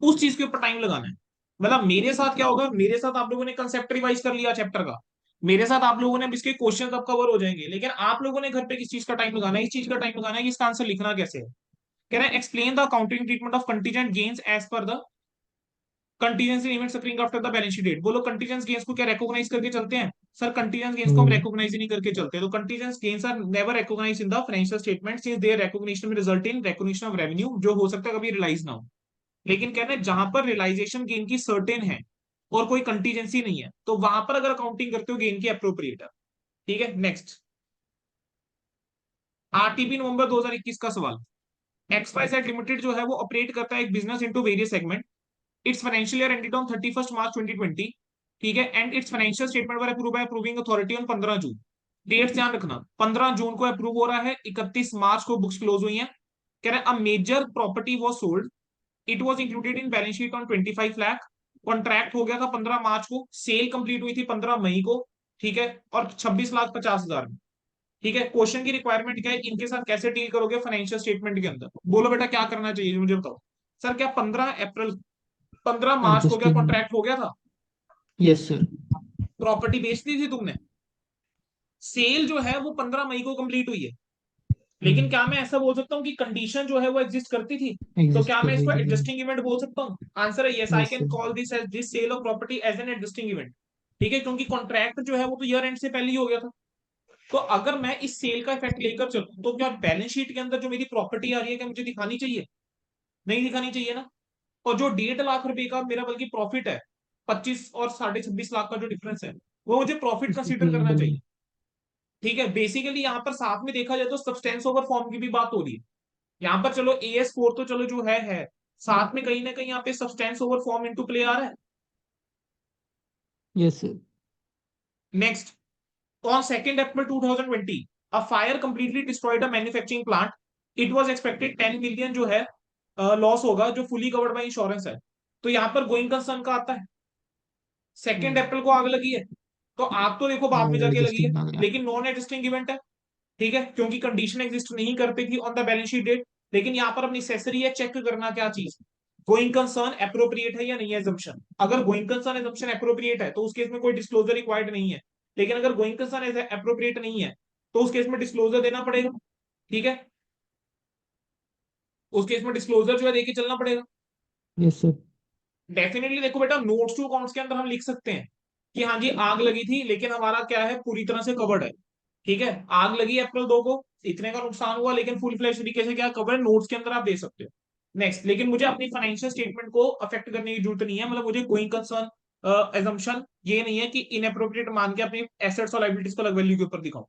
Speaker 1: उस चीज के ऊपर टाइम लगाना है। मतलब मेरे साथ क्या होगा, मेरे साथ आप लोगों ने कंसेप्ट रिवाइज कर लिया चैप्टर का, मेरे साथ आप लोगों ने अब इसके क्वेश्चन अब कवर हो जाएंगे, लेकिन आप लोगों ने घर पे किस चीज का टाइम लगाना है, इस चीज का टाइम लगाना है कि इसका आंसर लिखना कैसे है। कह रहे हैं explain the accounting treatment of contingent gains as per the contingency events occurring after the balance sheet date. बोलो कंटीजेंस गेन्स को क्या रिकॉग्नाइज करके चलते हैं? सर कंटीजेंस गेन्स को हम
Speaker 2: No.
Speaker 1: रिकॉग्नाइज ही नहीं करके चलते, तो contingent gains are never recognise in the financial statement since their recognition में result in recognition of revenue, जो हो सकता है कभी रियलाइज ना हो। लेकिन कहना है जहां पर रियलाइजेशन गेन की सर्टेन है और कोई कंटीजेंसी नहीं है, तो वहां पर अगर अकाउंटिंग करते हो गेन की अप्रोप्रिएट है। ठीक है, नेक्स्ट आरटीपी नवंबर 2021 का सवाल। एक्सवाईजेड लिमिटेड जो है वो ऑपरेट करता है एक business into various segment, its financial year ended on 31 March 2020। ठीक है, and its financial statement were approve by approving authority on 15 June. Date ध्यान रखना, 15 जून को अप्रूव हो रहा है, 31 मार्च को बुक्स क्लोज हुई है। कह रहे हैं a major property was sold, it was included in balance sheet on 25 lakh, contract हो गया था 15 मार्च को, सेल कंप्लीट हुई थी 15 मई को। ठीक है, और 26,50,000 में। ठीक है, क्वेश्चन की रिक्वायरमेंट क्या है, इनके साथ कैसे डील करोगे फाइनेंशियल स्टेटमेंट के अंदर, बोलो बेटा क्या करना चाहिए मुझे बताओ। सर क्या 15 अप्रैल 15 मार्च को क्या
Speaker 2: Adjusting.
Speaker 1: कॉन्ट्रैक्ट हो गया था,
Speaker 2: Yes, sir.
Speaker 1: प्रॉपर्टी बेच दी थी तुमने, सेल जो है वो 15 मई को कंप्लीट हुई है, लेकिन क्या मैं ऐसा बोल सकता हूँ कि कंडीशन जो है वो एग्जिस्ट करती थी? तो
Speaker 2: एग्जिस्ट
Speaker 1: क्या
Speaker 2: कर
Speaker 1: मैं
Speaker 2: रही
Speaker 1: इसको
Speaker 2: थी।
Speaker 1: एडजस्टिंग इवेंट बोल सकता हूँ? आंसर है yes, I
Speaker 2: yes
Speaker 1: can
Speaker 2: sir.
Speaker 1: Call this as this sale of property as an adjusting event. ठीक है, क्योंकि कॉन्ट्रैक्ट जो है वो तो ईयर एंड से पहले ही हो गया था। तो अगर मैं इस सेल का इफेक्ट लेकर चलूं तो क्या बैलेंस शीट के अंदर जो मेरी प्रॉपर्टी आ रही है क्या मुझे दिखानी चाहिए? नहीं दिखानी चाहिए ना। और जो 1.5 लाख रुपए का मेरा बल्कि प्रॉफिट है, 25 और 26.5 लाख का जो डिफरेंस है, वो मुझे प्रॉफिट
Speaker 2: इसी
Speaker 1: कंसीडर
Speaker 2: की
Speaker 1: करना
Speaker 2: बड़ी।
Speaker 1: चाहिए। ठीक है, बेसिकली यहाँ पर साथ में देखा जाए तो सब्सटेंस ओवर फॉर्म की भी बात हो रही है। यहाँ पर चलो AS4 तो चलो जो है साथ में कहीं ना कहीं यहाँ पे substance over form into play आ रहा है।
Speaker 2: Yes sir.
Speaker 1: Next, on 2nd April 2020, a fire completely destroyed a manufacturing plant. It was expected 10 million जो है लॉस होगा, जो फुली कवर्ड बाय इंश्योरेंस है। तो यहाँ पर गोइंग कंसर्न का आता है, 2 अप्रैल को आग लगी है, तो आग तो देखो बाद में
Speaker 2: नॉन
Speaker 1: जाके लगी है,
Speaker 2: एग्जिस्टिंग आ गया।
Speaker 1: लेकिन नॉन एग्जिस्टिंग इवेंट है। ठीक है, क्योंकि कंडीशन एग्जिस्ट नहीं करती थी on the balance sheet date. लेकिन यहाँ पर अब नेसेसरी है चेक करना क्या चीज, गोइंग कंसर्न एप्रोप्रिएट है या नहीं है एजम्पशन। अगर गोइंग कंसर्न एजम्पशन एप्रोप्रिएट है तो उस केस में कोई डिस्क्लोजर रिक्वायर्ड नहीं है। लेकिन अगर गोइंग कंसर्न एप्रोप्रिएट नहीं है तो उस केस में डिस्क्लोजर देना पड़ेगा। ठीक है, उस केस में डिस्क्लोजर जो है देके चलना पड़ेगा।
Speaker 2: Yes sir.
Speaker 1: डेफिनेटली देखो बेटा, नोट्स टू अकाउंट्स के अंदर हम लिख सकते हैं कि हाँ जी आग लगी थी, लेकिन हमारा क्या है, पूरी तरह से कवर्ड है। ठीक है, आग लगी अप्रैल 2 को, इतने का नुकसान हुआ, लेकिन फुल फ्लैश तरीके से क्या कवर है, नोट्स के अंदर आप दे सकते हो। नेक्स्ट, लेकिन मुझे अपनी फाइनेंशियल स्टेटमेंट को अफेक्ट करने की जरूरत नहीं है, मतलब मुझे गोइंग कंसर्न एजम्पशन ये नहीं है कि इनएप्रोप्रिएट मान के अपनी एसेट्स और लाइबिलिटीज को अलग वैल्यू के ऊपर दिखाऊं।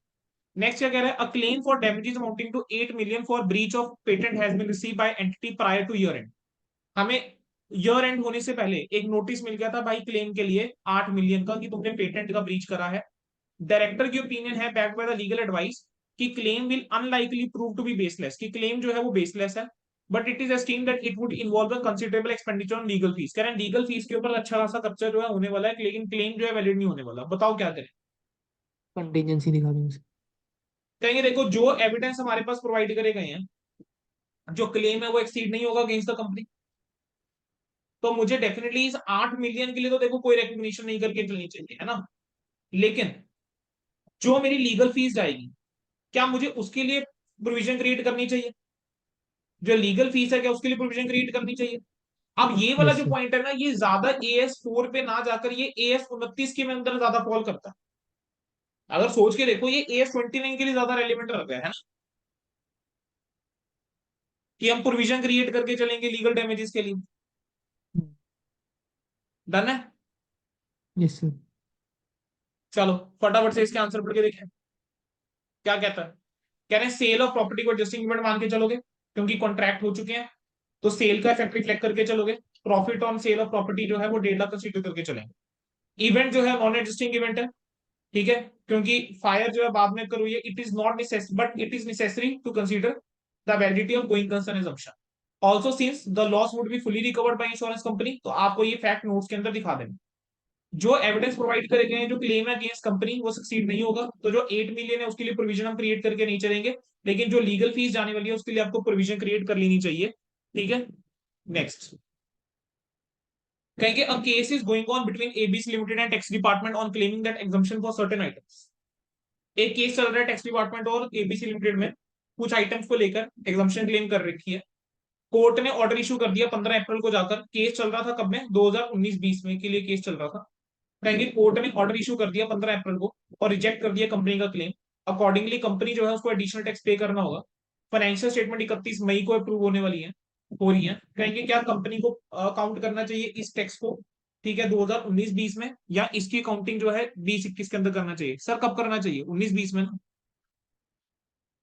Speaker 1: नेक्स्ट क्या कह रहा है, a claim for damages amounting to 8 million for breach of patent has been received by entity prior to year end. हमें ईयर एंड होने से पहले एक नोटिस मिल गया था भाई क्लेम के लिए 8 million का, कि तुमने पेटेंट का ब्रीच करा है। डायरेक्टर की ओपिनियन है backed by the legal advice कि claim will unlikely prove to be baseless, कि क्लेम जो है वो बेसलेस है। But it is estimated that it would involve a considerable expenditure on legal fees. कह रहे हैं लीगल फीस के ऊपर अच्छा खासा खर्चा जो है होने वाला है, लेकिन क्लेम जो है वैलिड नहीं होने वाला। बताओ क्या करें?
Speaker 2: कंटीजेंसी दिखा देंगे सर।
Speaker 1: कहेंगे देखो जो एविडेंस हमारे पास प्रोवाइड करे गए हैं, जो क्लेम है वो एक्सीड नहीं होगा अगेंस्ट द कंपनी। तो मुझे डेफिनेटली इस 8 million के लिए तो देखो कोई रिकग्निशन नहीं करके चलनी चाहिए, है ना। लेकिन जो मेरी लीगल फीस जाएगी, क्या मुझे उसके लिए प्रोविजन क्रिएट करनी चाहिए? जो लीगल फीस है क्या उसके लिए प्रोविजन क्रिएट करनी चाहिए? अब ये वाला
Speaker 2: यस
Speaker 1: जो
Speaker 2: सर।
Speaker 1: पॉइंट है ना, ये ज्यादा AS4 पे ना जाकर ये AS29 के अंदर ज्यादा फॉल करता है। अगर सोच के देखो ये AS29 के लिए ज्यादा रेलिवेंट रहता है ना, कि हम प्रोविजन क्रिएट करके चलेंगे लीगल डैमेजेस के लिए। डन है।
Speaker 2: Yes sir.
Speaker 1: चलो फटाफट से इसके आंसर पढ़ के देखें क्या कहता है। कह रहे हैं सेल ऑफ प्रॉपर्टी को एडजस्टिंग इवेंट मान के चलोगे, क्योंकि कॉन्ट्रैक्ट हो चुके हैं, तो सेल का इफेक्ट रिफ्लेक्ट करके चलोगे। Profit on sale of property जो है वो 1.5 लाख कंसीडर करके चलेंगे। इवेंट जो है नॉन एडजस्टिंग इवेंट है। ठीक है, क्योंकि फायर जो है बाद में करो, ये it is not but it is necessary to consider the validity of going concern assumption. Also since the loss would be fully recovered by insurance company, तो आपको ये फैक्ट नोट्स के अंदर दिखा देंगे। जो एविडेंस प्रोवाइड करे गए हैं, जो क्लेम है अगेंस्ट कंपनी, वो सक्सीड नहीं होगा। तो जो 8 million है उसके लिए प्रोविजन हम क्रिएट करके नहीं चलेंगे, लेकिन जो लीगल फीस जाने वाली है उसके लिए आपको प्रोविजन क्रिएट कर लेनी चाहिए। ठीक है, नेक्स्ट कहेंगे, a case is going on between ABC limited and tax department on claiming that exemption for certain items. एक केस चल रहा है टैक्स डिपार्टमेंट और ABC लिमिटेड में, कुछ आइटम्स को लेकर एग्जम्पशन क्लेम कर रखी है। कोर्ट ने ऑर्डर इशू कर दिया 15 अप्रैल को जाकर। केस चल रहा था कब में, 2019-20 में के लिए केस चल रहा था। कहेंगे कोर्ट ने ऑर्डर इशू कर दिया 15 अप्रैल को और रिजेक्ट कर दिया कंपनी का क्लेम। अकॉर्डिंगली कंपनी जो है उसको एडिशनल टैक्स पे करना होगा। फाइनेंशियल स्टेटमेंट 31 मई को अप्रूव होने वाली है, हो रही है। कहेंगे क्या कंपनी को काउंट करना चाहिए इस टैक्स को, ठीक है, 2019-20 में, या इसकी काउंटिंग जो है 2021 के अंदर करना चाहिए? सर कब करना चाहिए? 19-20 में ना,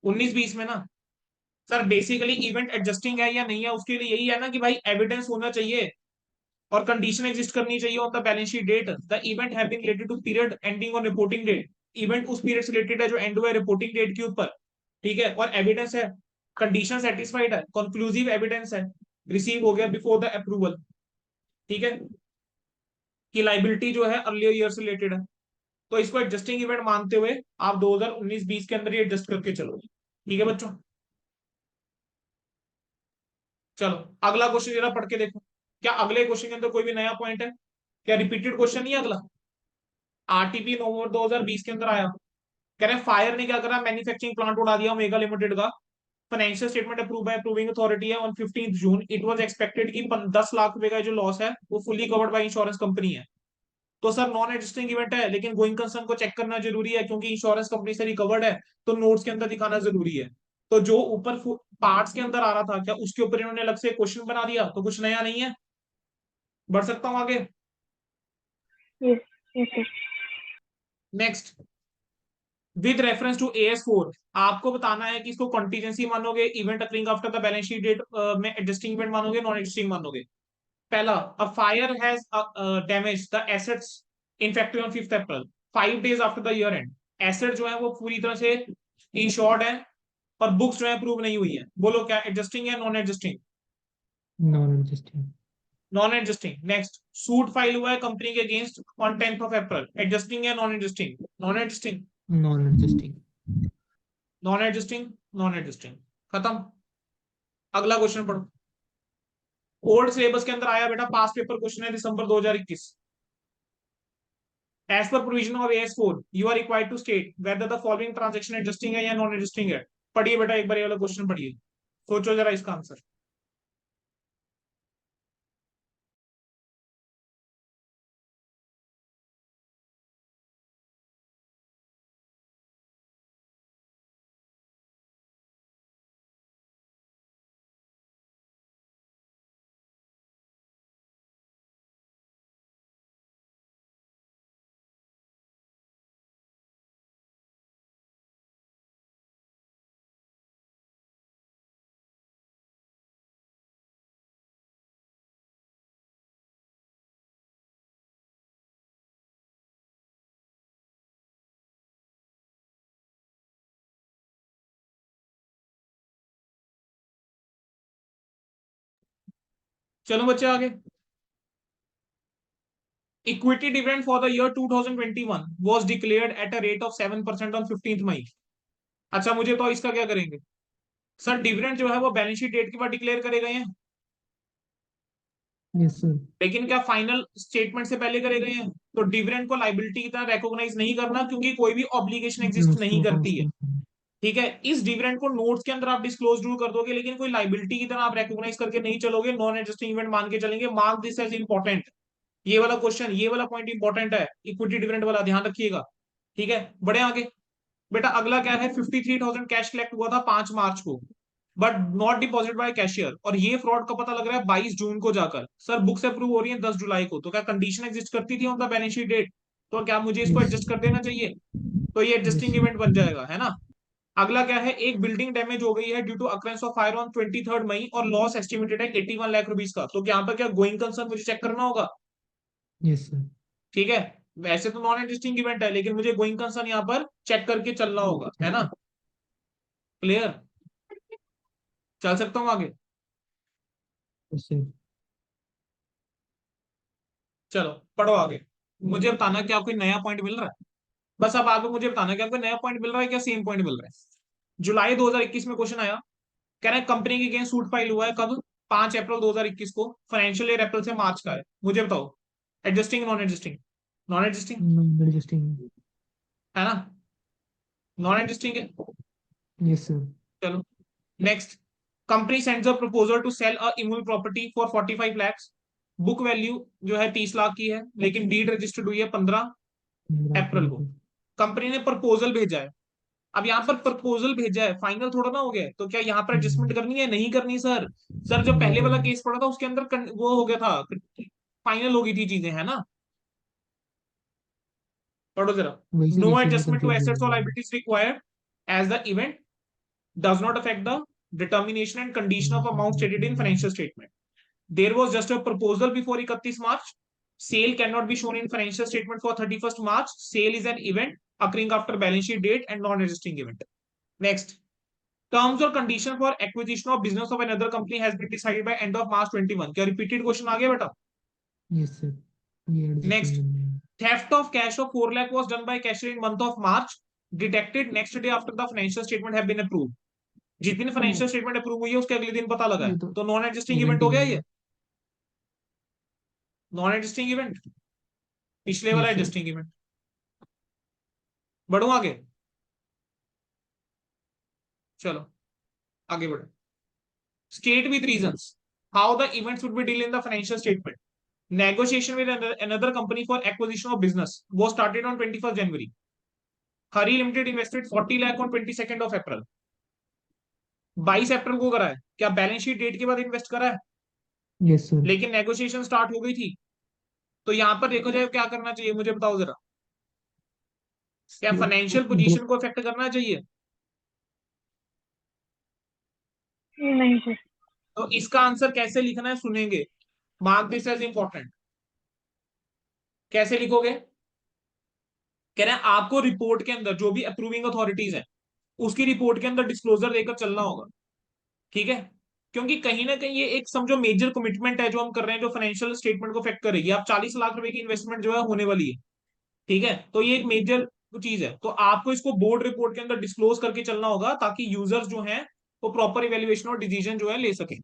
Speaker 1: 19-20 में ना। सर बेसिकली इवेंट एडजस्टिंग है या नहीं है, उसके लिए यही है ना कि भाई एविडेंस होना चाहिए और कंडीशन एग्जिस्ट करनी चाहिए on the balance sheet date. The event have been related to period ending on reporting date. Event उस पीरियड से रिलेटेड है जो एंड हुआ है रिपोर्टिंग डेट के ऊपर। ठीक है, और एविडेंस है, कंडीशन सेटिस्फाइड है, कंक्लूसिव एविडेंस है, रिसीव हो गया बिफोर द अप्रूवल। ठीक है, कि लाइबिलिटी जो है अर्लियर ईयर से रिलेटेड है। तो इसको एडजस्टिंग इवेंट मानते हुए आप 2019-20 के अंदर ही एडजस्ट करके चलो। ठीक है बच्चों, चलो अगला क्वेश्चन जरा पढ़ के देखो। क्या अगले क्वेश्चन के अंदर कोई भी नया पॉइंट है? क्या रिपीटेड क्वेश्चन नहीं है अगला? RTP नवंबर 2020 के अंदर आया। कह रहे हैं फायर ने क्या करा, मैन्युफैक्चरिंग प्लांट उड़ा दिया ओमेगा लिमिटेड का। Financial statement approve by approving authority है on 15 June. It was expected कि 10 लाख रुपए का जो लॉस है वो fully covered by insurance company है। तो सर नॉन एग्जिस्टिंग इवेंट है, लेकिन गोइंग कंसर्न को चेक करना जरूरी है क्योंकि इंश्योरेंस कंपनी से रिकवर्ड है, तो नोट्स के अंदर दिखाना जरूरी है। तो जो ऊपर पार्ट्स के अंदर आ रहा था, क्या उसके ऊपर इन्होंने अलग से क्वेश्चन बना दिया? तो कुछ नया नहीं है। बढ़ सकता हूं आगे।
Speaker 3: Yes yes sir.
Speaker 1: Next, with reference to AS4 आपको बताना है कि इसको कॉन्टीजेंसी मानोगे, event occurring after the balance sheet date में एडजस्टिंग इवेंट मानोगे, नॉन एडजस्टिंग मानोगे। पहला, a fire has damage the assets in factory on 5 April, 5 days after the year end. Asset जो है वो पूरी तरह से इंश्योर्ड है और बुक्स जो है अप्रूव नहीं हुई है। बोलो क्या एडजस्टिंग है non adjusting?
Speaker 2: Non existing.
Speaker 1: Non adjusting. Next, suit file हुआ है कंपनी के against on 10th of April, adjusting है non adjusting? Non adjusting.
Speaker 2: Non existing.
Speaker 1: Non adjusting, non adjusting, खत्म। अगला क्वेश्चन पढ़ो। ओल्ड सिलेबस के अंदर आया बेटा, पास पेपर क्वेश्चन है December 2021। As per provision of AS4 you are required to state whether the following transaction adjusting है या नॉन एडजस्टिंग है। पढ़िए बेटा एक बार ये वाला क्वेश्चन पढ़िए, सोचो जरा इसका आंसर। चलो बच्चे आगे। Equity dividend for the year 2021 was declared at a rate of 7% on 15th मई। अच्छा मुझे तो इसका क्या करेंगे सर? डिविडेंड जो है वो बैलेंस शीट डेट के बाद डिक्लेयर करे गए हैं,
Speaker 2: यस सर।
Speaker 1: लेकिन क्या फाइनल स्टेटमेंट से पहले करे गए हैं? तो डिविडेंड को लाइबिलिटी की तरह रिकॉग्नाइज नहीं करना क्योंकि कोई भी ऑब्लिगेशन एग्जिस्ट नहीं
Speaker 2: उसको
Speaker 1: करती है।
Speaker 2: उसको
Speaker 1: ठीक है, इस डिविडेंड को नोट्स के अंदर आप डिस्क्लोज जरूर कर दोगे, लेकिन कोई लाइबिलिटी की तरह आप रिकॉग्नाइज करके नहीं चलोगे, नॉन एडजस्टिंग इवेंट मान के चलेंगे। Mark this as important. ये वाला क्वेश्चन, ये वाला पॉइंट इंपॉर्टेंट है, इक्विटी डिविडेंड वाला, ध्यान रखिएगा। ठीक है, बढ़े आगे। बेटा अगला क्या है, 53,000 कैश कलेक्ट हुआ था 5 मार्च को, but not deposit by cashier, और ये फ्रॉड का पता लग रहा है 22 जून को जाकर। सर बुक्स अप्रूव हो रही है 10 जुलाई को, तो क्या कंडीशन एग्जिस्ट करती थी on the balance sheet date? तो क्या मुझे इसको
Speaker 2: यस
Speaker 1: एडजस्ट कर देना चाहिए? तो ये
Speaker 2: यस
Speaker 1: एडजस्टिंग
Speaker 2: सर।
Speaker 1: इवेंट बन जाएगा, है ना। अगला क्या है, एक बिल्डिंग डैमेज हो गई है due to occurrence of fire on 23 मई और लॉस एस्टिमेटेड है 81 लाख रुपीज का। तो यहाँ पर क्या गोइंग कंसर्न मुझे चेक करना होगा?
Speaker 2: Yes sir.
Speaker 1: ठीक है, वैसे तो नॉन एग्जिस्टिंग इवेंट है, लेकिन मुझे गोइंग कंसर्न यहाँ पर चेक करके चलना होगा, है ना। क्लियर? चल सकता हूँ आगे?
Speaker 2: Yes sir.
Speaker 1: चलो पढ़ो आगे। मुझे बताना क्या कोई नया पॉइंट मिल रहा है? बस अब आगे मुझे बताना क्या कोई नया पॉइंट मिल रहा है, क्या सेम पॉइंट मिल रहा है। जुलाई 2021 में क्वेश्चन आया, कह रहे हैं कंपनी के अगेंस्ट सूट फाइल हुआ है कब? 5 अप्रैल 2021 को। फाइनेंशियल ईयर अप्रैल से मार्च का है। मुझे बताओ adjusting non adjusting? Non adjusting
Speaker 2: non existing.
Speaker 1: है ना, नॉन एडजस्टिंग है।
Speaker 2: Yes sir.
Speaker 1: चलो next, company sends a proposal to sell a immovable property for 45 lakhs। Book value जो है 30 लाख की है, लेकिन डीड रजिस्टर्ड हुई है 15 अप्रैल को। कंपनी ने प्रपोजल भेजा है। अब यहाँ पर प्रपोजल भेजा है, फाइनल थोड़ा ना हो गया है। तो क्या यहाँ पर एडजस्टमेंट करनी है? नहीं करनी सर। सर जो
Speaker 2: नहीं
Speaker 1: पहले वाला
Speaker 2: करनी।
Speaker 1: केस पड़ा था उसके अंदर वो हो गया था, फाइनल हो गई थी चीजें, है ना। पढ़ो जरा।
Speaker 2: वही सर,
Speaker 1: नो
Speaker 2: इसी में
Speaker 1: एडजस्टमेंट टू
Speaker 2: कंफ्यूजन
Speaker 1: एसेट्स
Speaker 2: हो
Speaker 1: और
Speaker 2: गया।
Speaker 1: Liabilities required as the event does not affect the determination and condition of amount stated in financial statement. There was just a proposal before 31 March. Sale cannot be shown in financial statement for 31st March. Sale is an event occurring after balance sheet date and non-existing event. Next, terms or condition for acquisition of business of another company has been decided by end of March 21. क्या repeated question आ गया बेटा?
Speaker 2: Yes sir. ये adjusting
Speaker 1: Next,
Speaker 2: बन जाएगा।
Speaker 1: theft of cash of 4 lakh was done by cashier in month of March. Detected next day after the financial statement have been approved. जिस दिन financial statement approve हुई है उसके अगले दिन पता लगा है,
Speaker 2: ये तो
Speaker 1: तो नॉन एग्जिस्टिंग इवेंट
Speaker 2: इवेंट
Speaker 1: हो
Speaker 2: ही
Speaker 1: गया
Speaker 2: है।
Speaker 1: ये। नॉन एग्जिस्टिंग इवेंट, पिछले वाला
Speaker 2: यस सर।
Speaker 1: Existing event. बढ़ू आगे। चलो आगे बढ़ो। State with reasons how the events would be deal in the financial statement. Negotiation with another company for acquisition of business was started on 21st January. Hari limited invested 40 lakh on 22 April। 22 अप्रैल को करा है, क्या balance sheet date के बाद invest करा है?
Speaker 2: Yes sir.
Speaker 1: लेकिन negotiation start हो गई थी। तो यहां पर देखो जाए क्या करना चाहिए, मुझे बताओ जरा, क्या फाइनेंशियल पोजीशन को इफेक्ट करना चाहिए?
Speaker 3: नहीं सर।
Speaker 1: तो इसका आंसर कैसे लिखना है सुनेंगे, मार्क दिस एज इंपॉर्टेंट। कैसे लिखोगे? कह रहे हैं आपको रिपोर्ट के अंदर जो भी अप्रूविंग अथॉरिटीज है उसकी रिपोर्ट के अंदर डिस्क्लोजर देकर चलना होगा, ठीक है? क्योंकि कहीं ना कहीं ये एक समझो मेजर कमिटमेंट है जो हम कर रहे हैं, जो फाइनेंशियल स्टेटमेंट को इफेक्ट करेगी। आप 40 लाख रुपए की इन्वेस्टमेंट जो है होने वाली है, ठीक है? तो ये एक मेजर चीज है, तो आपको इसको बोर्ड रिपोर्ट के अंदर डिस्क्लोज करके चलना होगा ताकि यूजर्स जो है वो प्रॉपर इवेल्युएशन और डिसीजन जो है ले सके।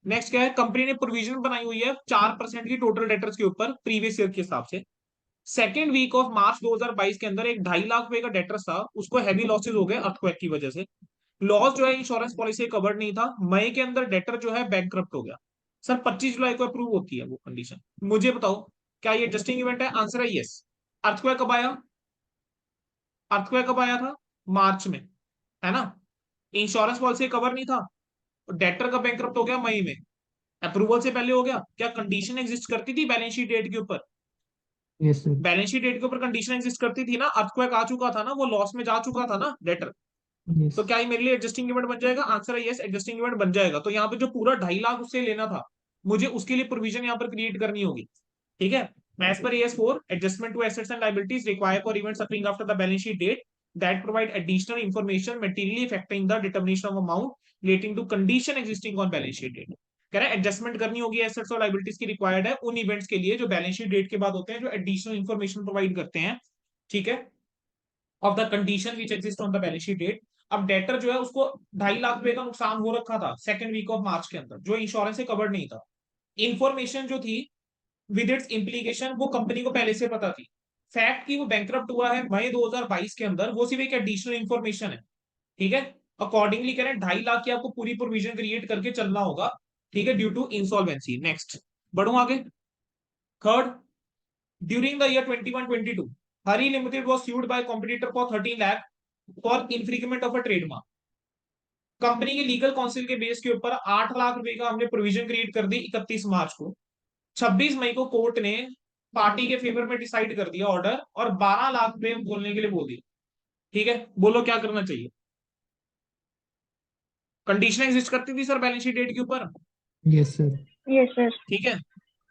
Speaker 1: नेक्स्ट क्या है, कंपनी ने प्रोविजन बनाई हुई है 4% की टोटल डेटर्स के ऊपर प्रीवियस ईयर के हिसाब से। सेकेंड वीक ऑफ मार्च 2022 के अंदर एक 2.5 लाख रुपए का डेटर्स था, उसको हैवी लॉसेज हो गए अर्थक्वेक की वजह से। लॉस जो है इंश्योरेंस पॉलिसी कवर्ड नहीं था। मई के अंदर डेटर जो है बैंकक्रप्ट हो गया। सर 25 जुलाई को अप्रूव होती है वो कंडीशन। मुझे बताओ क्या ये जस्टिंग इवेंट है? आंसर है यस। अर्थक्वेक कब आया? अर्थक्वेक कब आया था? मार्च में, है ना? इंश्योरेंस पॉलिसी कवर नहीं था, डेटर का बैंकक्रप्ट हो गया मई में, अप्रूवल से पहले हो गया। क्या कंडीशन एग्जिस्ट करती थी बैलेंस शीट डेट के ऊपर?
Speaker 2: Yes sir.
Speaker 1: Balance sheet date के ऊपर कंडीशन एग्जिस्ट करती थी ना। अर्थक्वेक आ चुका था ना, वो लॉस में जा चुका था ना डेटर।
Speaker 2: यस।
Speaker 1: तो क्या ये मेरे लिए एडजस्टिंग इवेंट बन जाएगा? आंसर है यस, एडजस्टिंग इवेंट बन जाएगा। तो यहाँ पे जो पूरा 2.5 लाख उससे लेना था, मुझे उसके लिए प्रोविजन यहाँ पर क्रिएट करनी होगी, ठीक है? As per AS4 adjustment to assets and liabilities required for events occurring after the balance sheet date that provide additional information materially affecting the determination of amount relating to condition existing on balance sheet date। कह रहा है adjustment करनी होगी assets और liabilities की, required है उन events के लिए जो बैलेंस शीट डेट के बाद होते हैं, जो एडिशनल इंफॉर्मेशन प्रोवाइड करते हैं, ठीक है, of the condition which exist on the balance sheet date. अब डेटर जो है उसको 2.5 लाख रुपए का नुकसान हो रखा था सेकंड वीक ऑफ मार्च के अंदर, जो इंश्योरेंस से कवर्ड नहीं था। इंफॉर्मेशन जो थी विद इट्स इम्प्लीकेशन वो कंपनी को पहले से पता थी। फैक्ट कि वो बैंकरप्ट हुआ है मई 2022 के अंदर, वो सिर्फ एक एडिशनल इंफॉर्मेशन है, ठीक है? अकॉर्डिंगली कह रहे हैं 2.5 लाख की आपको पूरी प्रोविजन क्रिएट करके चलना होगा, ठीक है, ड्यू टू इंसॉल्वेंसी। नेक्स्ट बढ़ू आगे। Third, during the year 21-22 Hari limited was sued by competitor for 13 lakh for infringement of a trademark। Company के लीगल काउंसिल के बेस के ऊपर 8 लाख रुपए का हमने प्रोविजन क्रिएट कर दी 31 मार्च को। 26 मई को कोर्ट ने पार्टी के फेवर में डिसाइड कर दिया ऑर्डर, और 12 लाख रुपए बोलने के लिए बोल दिया, ठीक है? बोलो क्या करना चाहिए? कंडीशन एग्जिस्ट करती थी सर बैलेंस शीट डेट के ऊपर,
Speaker 2: यस सर।
Speaker 3: Yes sir.
Speaker 1: ठीक है?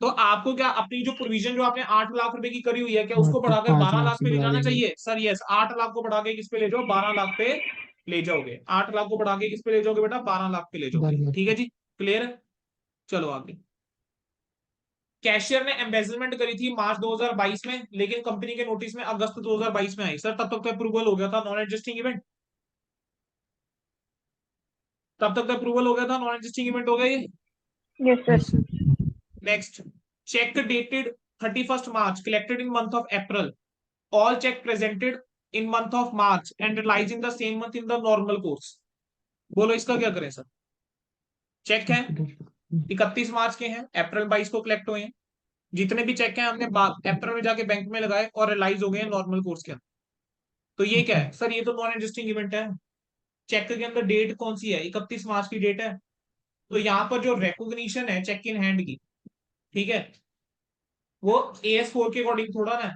Speaker 1: तो आपको क्या अपनी जो प्रोविजन जो आपने 8 लाख रुपए की करी हुई है, क्या
Speaker 2: हाँ,
Speaker 1: उसको
Speaker 2: तो
Speaker 1: बढ़ाकर
Speaker 2: 5
Speaker 1: 12
Speaker 2: लाख
Speaker 1: लाख
Speaker 2: से
Speaker 1: पे ले
Speaker 2: बढ़ा
Speaker 1: जाना
Speaker 2: देंगे।
Speaker 1: चाहिए? सर यस, 8 लाख को बढ़ा के किस पे ले जाओ? 12 लाख पे ले जाओगे। 8 लाख को बढ़ा के किस पे ले जाओगे बेटा? 12 लाख पे ले जाओगे,
Speaker 2: 12 लाख।
Speaker 1: ठीक है जी? क्लियर है? चलो आगे। कैशियर ने एम्बेजलमेंट करी थी मार्च 2022 में, लेकिन कंपनी के नोटिस में अगस्त 2022 में आई। सर तब तक तो अप्रूवल हो गया था, नॉन एडजस्टिंग इवेंट। तब तक तो अप्रूवल हो गया था, नॉन एडजस्टिंग इवेंट हो गया ये।
Speaker 3: Yes sir.
Speaker 2: Yes sir.
Speaker 1: Next, check dated 31st March collected in month of April, all check presented in month of March and realized in the same month in the normal course। बोलो इसका क्या करें sir? Check है 31 मार्च के हैं, अप्रैल 22 को collect हुए हैं, जितने भी चेक हैं हमने अप्रैल में जाके बैंक में लगाए और रिलाइज हो गए हैं नॉर्मल कोर्स के अंदर। तो ये क्या है सर? ये तो नॉन एग्जिस्टिंग इवेंट है। चेक के अंदर डेट कौन सी है? 31 मार्च की डेट है। तो यहाँ पर जो रिकॉग्निशन है चेक इन हैंड की, ठीक है, वो AS4 के अकॉर्डिंग थोड़ा ना है।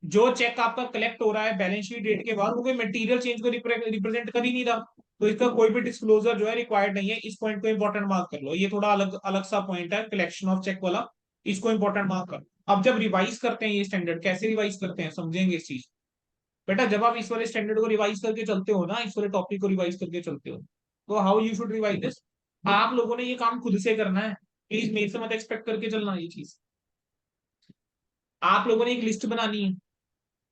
Speaker 1: जो चेक आपका कलेक्ट हो रहा है बैलेंस शीट डेट के बाद, वो कोई मटेरियल चेंज को रिप्रेजेंट कर ही नहीं रहा, तो इसका कोई भी डिस्क्लोजर जो है रिक्वायर्ड नहीं है। इस पॉइंट को इंपॉर्टेंट मार्क कर लो, ये थोड़ा अलग अलग सा पॉइंट है कलेक्शन ऑफ चेक वाला, इसको इंपॉर्टेंट मार्क कर। अब जब रिवाइज करते हैं ये स्टैंडर्ड, कैसे रिवाइज करते हैं समझेंगे इस चीज। बेटा जब आप इस वाले स्टैंडर्ड को रिवाइज करके चलते हो ना, इस वाले टॉपिक को रिवाइज करके चलते हो, तो how you should revise this, आप लोगों ने ये काम खुद से करना है। प्लीज मेरे से मत एक्सपेक्ट करके चलना ये चीज। आप लोगों ने एक लिस्ट बनानी है,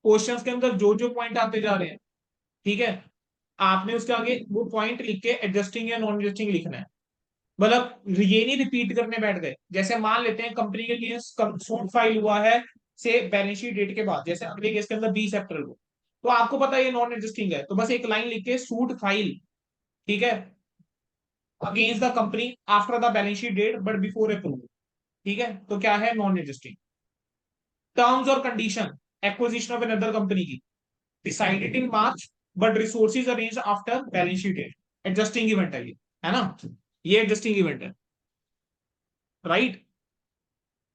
Speaker 1: क्वेश्चंस के अंदर जो जो पॉइंट आते जा रहे हैं, ठीक है, आपने उसके आगे वो पॉइंट लिख के एडजस्टिंग या नॉन एडजस्टिंग लिखना है। मतलब ये नहीं रिपीट करने बैठ गए। जैसे मान लेते हैं कंपनी के लिए सूट फाइल हुआ है से बैलेंस शीट डेट के बाद, जैसे अगले केस के अंदर 20 अप्रैल को, तो आपको पता है ये नॉन एडजस्टिंग है, तो बस एक लाइन लिख के सूट फाइल, ठीक है, against the company after the balance sheet date but before approval. ठीक है, तो क्या है नॉन एडजस्टिंग। टर्म्स और condition acquisition of another company की decided in March but resources arrange after balance sheet date, adjusting event है ये, है ना, ये एडजस्टिंग इवेंट है, राइट।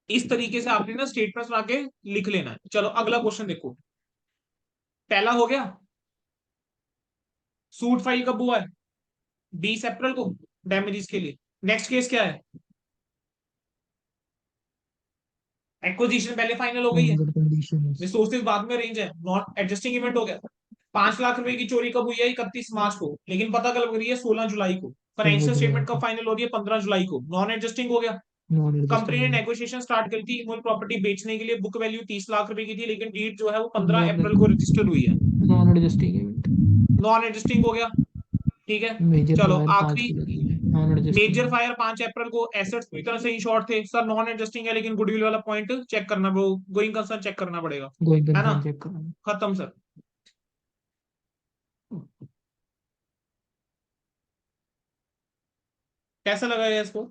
Speaker 1: इस तरीके से आपने ना स्टेटमेंट्स बना के लिख लेना है। चलो अगला क्वेश्चन देखो, पहला हो गया, सूट फाइल कब हुआ है, 20 अप्रैल को, डैमेजेस के लिए। नेक्स्ट केस क्या है, एक्विजिशन पहले फाइनल हो गई है,
Speaker 2: टर्म्स एंड कंडीशंस।
Speaker 1: रिसोर्सेज बाद में रेंज है, नॉट एडजस्टिंग इवेंट हो गया। 5 लाख रुपए की चोरी कब हुई है, 31 मार्च को, लेकिन पता कब लग रही है, 16 जुलाई को। फाइनेंशियल
Speaker 2: 16 जुलाई
Speaker 1: स्टेटमेंट कब
Speaker 2: को।
Speaker 1: फाइनल हो रही है, 15 जुलाई को, नॉन एडजस्टिंग हो गया।
Speaker 2: नॉन
Speaker 1: कंपनी ने
Speaker 2: एडजस्टिंग।
Speaker 1: नेगोशिएशन स्टार्ट करी थी मूल प्रॉपर्टी बेचने के लिए, बुक वैल्यू 30 लाख रुपए की थी, लेकिन डीड जो है वो 15 अप्रैल को रजिस्टर्ड हुई है,
Speaker 2: non adjusting event.
Speaker 1: Non adjusting हो गया। ठीक है,
Speaker 2: मेजर
Speaker 1: चलो
Speaker 2: फायर 5
Speaker 1: आखिरी,
Speaker 2: की लगी है, नॉन
Speaker 1: मेजर
Speaker 2: एडजस्टिंग।
Speaker 1: फायर 5 अप्रैल को, एसेट्स पूरी तरह से इंश्योर्ड थे सर, नॉन एडजस्टिंग है, लेकिन गुडविल वाला पॉइंट चेक करना, वो गोइंग कंसर्न चेक करना पड़ेगा,
Speaker 2: गोइंग
Speaker 1: है ना।
Speaker 2: कंसर्न चेक करना।
Speaker 1: खत्म सर। कैसा लगा ये इसको,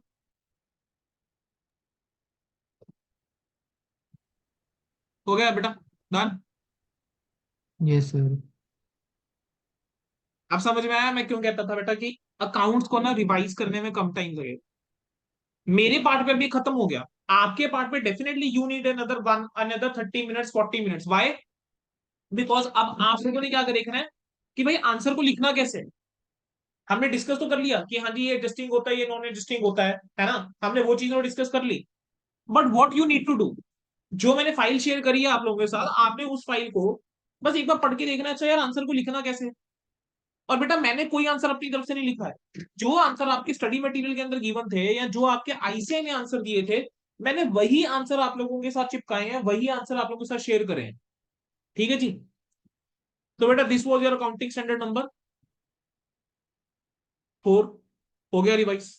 Speaker 1: हो गया बेटा, डन।
Speaker 2: Yes sir.
Speaker 1: अब समझ में आया मैं क्यों कहता था बेटा कि अकाउंट्स को ना रिवाइज करने में कम टाइम लगेगा। मेरे पार्ट पे भी खत्म हो गया, आपके पार्ट पे definitely you need another 30 minutes 40 minutes. Why? Because अब आप लोगों ने क्या देखना है कि भाई आंसर को लिखना कैसे है। हमने डिस्कस तो कर लिया कि हाँ जी ये एडजस्टिंग होता है, ये नॉन एडजस्टिंग होता है ना, हमने वो चीजें डिस्कस कर ली। But what you need to do, जो मैंने फाइल शेयर करी है आप लोगों के साथ, आपने उस फाइल को बस एक बार पढ़ के देखना है, अच्छा यार आंसर को लिखना कैसे है। और बेटा मैंने कोई आंसर अपनी तरफ से नहीं लिखा है, जो आंसर आपके स्टडी मटेरियल के अंदर गिवन थे या जो आपके आईसीआई ने आंसर दिए थे, मैंने वही आंसर आप लोगों के साथ चिपकाए हैं, वही आंसर आप लोगों के साथ शेयर करे हैं। ठीक है जी, तो बेटा this was your accounting standard number 4, हो गया रिवाइज।